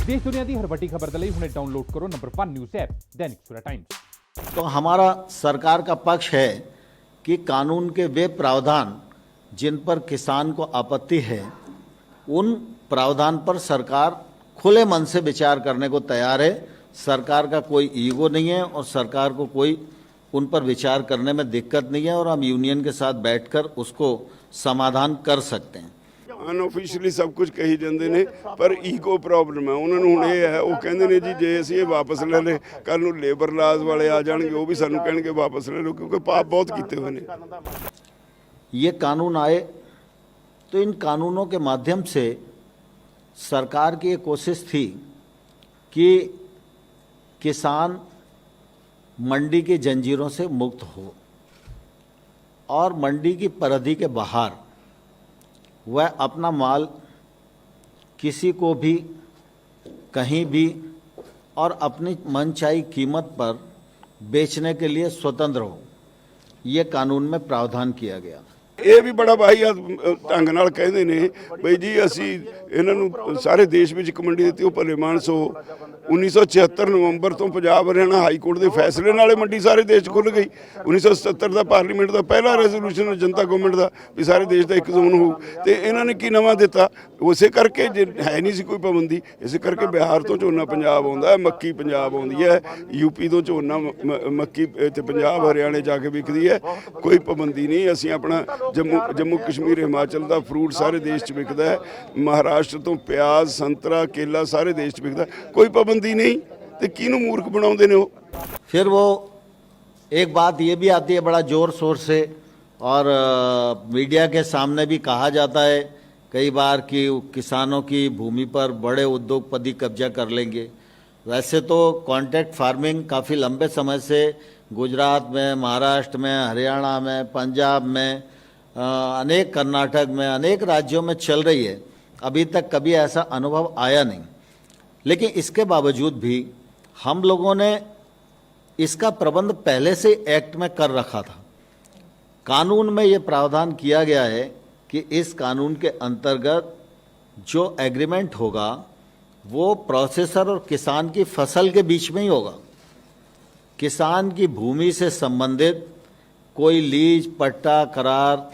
देश दुनिया की हर वड्डी खबर दे लई हुणे डाउनलोड करो number 1 news app Dainik Savera times. तो हमारा सरकार का पक्ष है कि कानून के वे प्रावधान जिन पर किसान को आपत्ति है, उन प्रावधान पर सरकार खुले मन से विचार करने को तैयार है। सरकार का कोई ईगो नहीं है और सरकार को कोई उन पर विचार करने में दिक्कत नहीं है और हम यूनियन के साथ बैठकर उसको समाधान कर सकते हैं। ਅਨਆਫੀਸ਼ੀਅਲੀ ਸਭ ਕੁਝ ਕਹੀ ਜਾਂਦੇ ਨੇ ਪਰ ਈਗੋ ਪ੍ਰੋਬਲਮ ਹੈ ਉਹਨਾਂ ਨੂੰ। ਹੁਣ ਇਹ ਹੈ, ਉਹ ਕਹਿੰਦੇ ਨੇ ਜੀ ਜੇ ਅਸੀਂ ਇਹ ਵਾਪਸ ਲੈ ਲੇ ਕੱਲ ਨੂੰ ਲੇਬਰ ਲਾਜ਼ ਵਾਲੇ ਆ ਜਾਣਗੇ, ਉਹ ਵੀ ਸਾਨੂੰ ਕਹਿਣਗੇ ਵਾਪਸ ਲੈ ਲਓ, ਕਿਉਂਕਿ ਪਾਪ ਬਹੁਤ ਕੀਤੇ ਹੋਏ ਨੇ। ये कानून आए तो इन कानूनों के माध्यम से सरकार की ये कोशिश थी कि किसान मंडी की जंजीरों से मुक्त हो और मंडी की परिधि के बाहर वह अपना माल किसी को भी कहीं भी और अपनी मनचाही कीमत पर बेचने के लिए स्वतंत्र हो, ये कानून में प्रावधान किया गया। ਇਹ ਵੀ ਬੜਾ ਵਾਹੀਆਤ ਢੰਗ ਨਾਲ ਕਹਿੰਦੇ ਨੇ ਬਈ ਜੀ ਅਸੀਂ ਇਹਨਾਂ ਨੂੰ ਸਾਰੇ ਦੇਸ਼ ਵਿੱਚ ਇੱਕ ਮੰਡੀ ਦਿੱਤੀ, ਉਹ ਭਲੇ ਮਾਨਸ ਹੋ। 1976 ਨਵੰਬਰ ਤੋਂ ਪੰਜਾਬ ਹਰਿਆਣਾ ਹਾਈ ਕੋਰਟ ਦੇ ਫੈਸਲੇ ਨਾਲੇ ਮੰਡੀ ਸਾਰੇ ਦੇਸ਼ 'ਚ ਖੁੱਲ੍ਹ ਗਈ। 1977 ਦਾ ਪਾਰਲੀਮੈਂਟ ਦਾ ਪਹਿਲਾ ਰੈਜ਼ੋਲੂਸ਼ਨ ਜਨਤਾ ਗਵਰਨਮੈਂਟ ਦਾ ਵੀ ਸਾਰੇ ਦੇਸ਼ ਦਾ ਇੱਕ ਜ਼ੋਨ ਹੋਊ, ਤੇ ਇਹਨਾਂ ਨੇ ਕੀ ਨਵਾਂ ਦਿੱਤਾ? ਉਸੇ ਕਰਕੇ ਜੇ ਹੈ ਨਹੀਂ ਸੀ ਕੋਈ ਪਾਬੰਦੀ, ਇਸੇ ਕਰਕੇ ਬਿਹਾਰ ਤੋਂ ਝੋਨਾ ਪੰਜਾਬ ਆਉਂਦਾ ਹੈ, ਮੱਕੀ ਪੰਜਾਬ ਆਉਂਦੀ ਹੈ, ਯੂਪੀ ਤੋਂ ਝੋਨਾ ਮੱਕੀ ਤੇ ਪੰਜਾਬ ਹਰਿਆਣੇ ਜਾ ਕੇ ਵਿਕਦੀ ਹੈ। ਕੋਈ ਪਾਬੰਦੀ ਨਹੀਂ। ਅਸੀਂ ਆਪਣਾ ਜੰਮੂ ਕਸ਼ਮੀਰ ਹਿਮਾਚਲ ਦਾ ਫਰੂਟ ਸਾਰੇ ਦੇਸ਼ 'ਚ ਵਿਕਦਾ ਹੈ, ਮਹਾਰਾਸ਼ਟਰ ਤੋਂ ਪਿਆਜ਼ ਸੰਤਰਾ ਕੇਲਾ ਸਾਰੇ ਦੇਸ਼ 'ਚ ਵਿਕਦਾ, ਕੋਈ ਪਾਬੰਦੀ नहीं। तो किनू मूर्ख बनाते ने। फिर वो एक बात ये भी आती है बड़ा जोर शोर से और मीडिया के सामने भी कहा जाता है कई बार कि किसानों की भूमि पर बड़े उद्योगपति कब्जा कर लेंगे। वैसे तो कॉन्ट्रैक्ट फार्मिंग काफ़ी लंबे समय से गुजरात में, महाराष्ट्र में, हरियाणा में, पंजाब में, अनेक कर्नाटक में, अनेक राज्यों में चल रही है। अभी तक कभी ऐसा अनुभव आया नहीं, लेकिन इसके बावजूद भी हम लोगों ने इसका प्रबंध पहले से एक्ट में कर रखा था। कानून में ये प्रावधान किया गया है कि इस कानून के अंतर्गत जो एग्रीमेंट होगा वो प्रोसेसर और किसान की फसल के बीच में ही होगा। किसान की भूमि से संबंधित कोई लीज, पट्टा, करार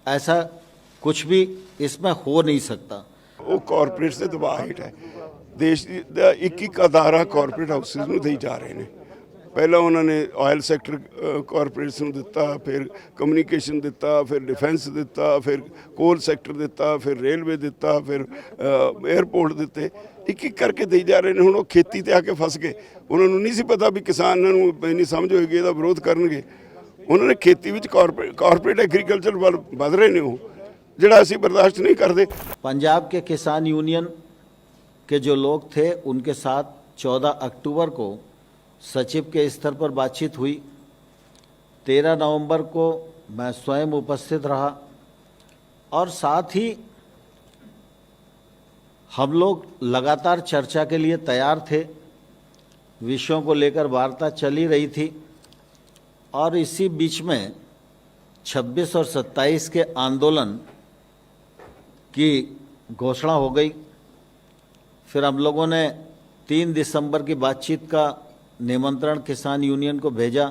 ऐसा कुछ भी इसमें हो नहीं सकता। वो कॉरपोरेट से दबाव हेठ है। देश ਦਾ ਇੱਕ ਅਦਾਰਾ ਕਾਰਪੋਰੇਟ ਹਾਊਸਿਸ ਨੂੰ ਦੇਈ ਜਾ ਰਹੇ ਨੇ। ਪਹਿਲਾਂ ਉਹਨਾਂ ਨੇ ਆਇਲ ਸੈਕਟਰ ਕਾਰਪੋਰੇਟਸ ਨੂੰ ਦਿੱਤਾ, ਫਿਰ ਕਮਿਊਨੀਕੇਸ਼ਨ ਦਿੱਤਾ, ਫਿਰ ਡਿਫੈਂਸ ਦਿੱਤਾ, ਫਿਰ ਕੋਲ ਸੈਕਟਰ ਦਿੱਤਾ, ਫਿਰ ਰੇਲਵੇ ਦਿੱਤਾ, ਫਿਰ 에ਅਰਪੋਰਟ ਦਿੱਤੇ। ਇੱਕ ਇੱਕ ਕਰਕੇ ਦੇਈ ਜਾ ਰਹੇ ਨੇ। ਹੁਣ ਉਹ ਖੇਤੀ ਤੇ ਆ ਕੇ ਫਸ ਗਏ। ਉਹਨਾਂ ਨੂੰ ਨਹੀਂ ਸੀ ਪਤਾ ਵੀ ਕਿਸਾਨਾਂ ਨੂੰ ਇੰਨੀ ਸਮਝ ਹੋਏਗੀ ਇਹਦਾ ਵਿਰੋਧ ਕਰਨਗੇ। ਉਹਨਾਂ ਨੇ ਖੇਤੀ ਵਿੱਚ ਕਾਰਪੋਰੇਟ ਐਗਰੀਕਲਚਰ ਵੱਲ ਵਧ ਰਹੇ ਨੇ, ਉਹ ਜਿਹੜਾ ਅਸੀਂ ਬਰਦਾਸ਼ਤ ਨਹੀਂ ਕਰਦੇ। पंजाब के किसान यूनियन के जो लोग थे उनके साथ 14 अक्टूबर को सचिव के स्तर पर बातचीत हुई। 13 नवंबर को मैं स्वयं उपस्थित रहा और साथ ही हम लोग लगातार चर्चा के लिए तैयार थे। विषयों को लेकर वार्ता चली रही थी और इसी बीच में 26 और 27 के आंदोलन की घोषणा हो गई। फिर हम लोगों ने 3 दिसंबर की बातचीत का निमंत्रण किसान यूनियन को भेजा।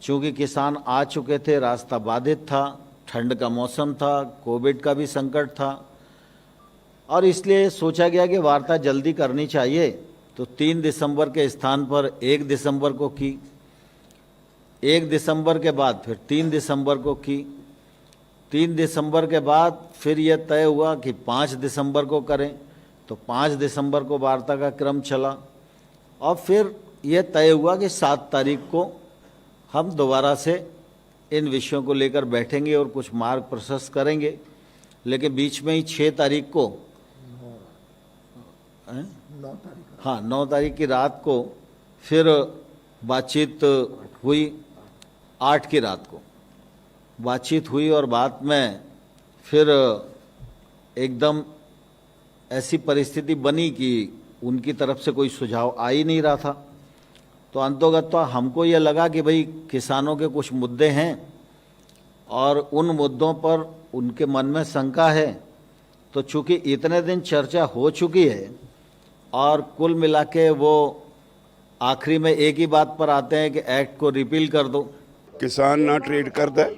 चूँकि किसान आ चुके थे, रास्ता बाधित था, ठंड का मौसम था, कोविड का भी संकट था और इसलिए सोचा गया कि वार्ता जल्दी करनी चाहिए। तो 3 दिसंबर के स्थान पर 1 दिसंबर को की, 1 दिसंबर के बाद फिर 3 दिसंबर को की, 3 दिसंबर के बाद फिर यह तय हुआ कि 5 दिसंबर को करें। तो 5 दिसंबर को वार्ता का क्रम चला और फिर यह तय हुआ कि 7 तारीख को हम दोबारा से इन विषयों को लेकर बैठेंगे और कुछ मार्ग प्रशस्त करेंगे। लेकिन बीच में ही 6 तारीख को 9 तारीख की रात को फिर बातचीत हुई। 8 की रात को बातचीत हुई और बाद में फिर एकदम ऐसी परिस्थिति बनी कि उनकी तरफ से कोई सुझाव आ ही नहीं रहा था। तो अंतोगत तो हमको ये लगा कि भाई किसानों के कुछ मुद्दे हैं और उन मुद्दों पर उनके मन में शंका है। तो चूंकि इतने दिन चर्चा हो चुकी है और कुल मिला के वो आखिरी में एक ही बात पर आते हैं कि एक्ट को रिपील कर दो। किसान ना ट्रेड करता है,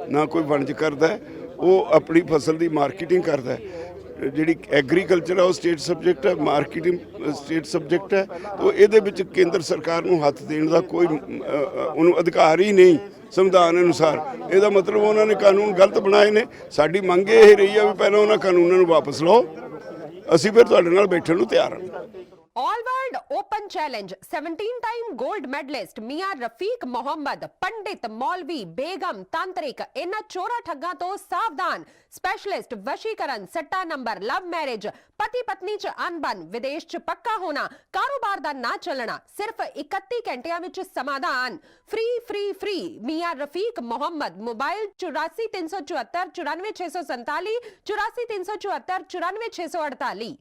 ना कोई वणज करता है, वो अपनी फसल की मार्केटिंग करता है। ਜਿਹੜੀ ਐਗਰੀਕਲਚਰ ਹੈ ਉਹ ਸਟੇਟ ਸਬਜੈਕਟ ਹੈ, ਮਾਰਕੀਟਿੰਗ ਸਟੇਟ ਸਬਜੈਕਟ ਹੈ। तो ਇਹਦੇ ਵਿੱਚ ਕੇਂਦਰ ਸਰਕਾਰ ਨੂੰ ਹੱਥ ਦੇਣ ਦਾ ਕੋਈ ਉਹਨੂੰ ਅਧਿਕਾਰ ਹੀ ਨਹੀਂ ਸੰਵਿਧਾਨ ਅਨੁਸਾਰ। ਇਹਦਾ ਮਤਲਬ ਉਹਨਾਂ ਨੇ ਕਾਨੂੰਨ ਗਲਤ ਬਣਾਏ ਨੇ। ਸਾਡੀ ਮੰਗ ਇਹ ਰਹੀ ਆ ਵੀ ਪਹਿਲਾਂ ਉਹਨਾਂ ਕਾਨੂੰਨਾਂ ਨੂੰ ਵਾਪਸ ਲਓ, ਅਸੀਂ ਫਿਰ ਤੁਹਾਡੇ ਨਾਲ ਬੈਠਣ ਨੂੰ ਤਿਆਰ ਹਾਂ। ऑल वर्ल्ड ओपन चैलेंज 17-टाइम गोल्ड मेडलिस्ट मियां रफीक मोहम्मद, पंडित, मौलवी, बेगम, तांत्रिक, इन्हां चोरा ठग्गां तो सावधान। स्पेशलिस्ट वशीकरण, सट्टा नंबर, लव मैरिज, पति पत्नी च अनबन, विदेश च पक्का होना, कारोबार दा ना चलना, सिर्फ 31 घंटियां विच समाधान। फ्री फ्री फ्री मियां रफीक मोहम्मद। मोबाइल 84 374 94 647, 84 374 94 648।